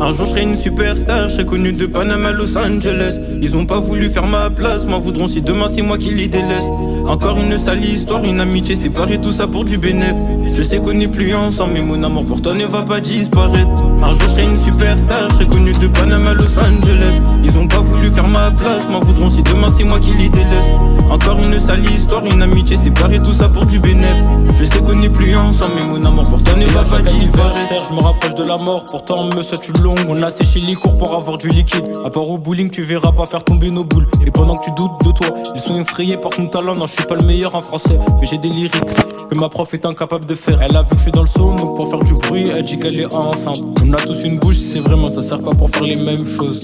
Un jour je serai une superstar, je serai connu de Panama à Los Angeles. Ils ont pas voulu faire ma place, m'en voudront si demain c'est moi qui les délaisse. Encore une sale histoire, une amitié séparée, tout ça pour du bénéf. Je sais qu'on n'est plus ensemble, mais mon amour pour toi ne va pas disparaître. Un jour je serai une superstar, je serai connu de Panama à Los Angeles. Ils ont pas voulu faire ma place, m'en voudront si demain c'est moi qui les délaisse. Encore une sale histoire, une amitié séparée, tout ça pour du bénéf. Je sais qu'on n'est plus ensemble, mais mon amour pour toi ne va pas disparaître. Je me rapproche de la mort, pourtant on me souhaite une longue. On a séché les cours pour avoir du liquide. À part au bowling, tu verras pas faire tomber nos boules. Et pendant que tu doutes de toi, ils sont effrayés par ton talent. Non, je suis pas le meilleur en français, mais j'ai des lyrics que ma prof est incapable de faire. Elle a vu que je suis dans le saut, donc pour faire du bruit, elle dit qu'elle est enceinte. On a tous une bouche, c'est vraiment, ça sert pas pour faire les mêmes choses.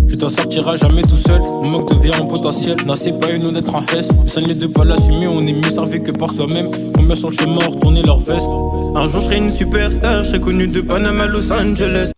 Tu t'en sortiras jamais tout seul, on manque devient un potentiel. Non, c'est pas une honnête en hesse, ça n'est de pas l'assumer, on est mieux servi que par soi-même. Combien sont chez morts, tourner leur veste. Un jour je serai une superstar, je serai connu de Panama à Los Angeles.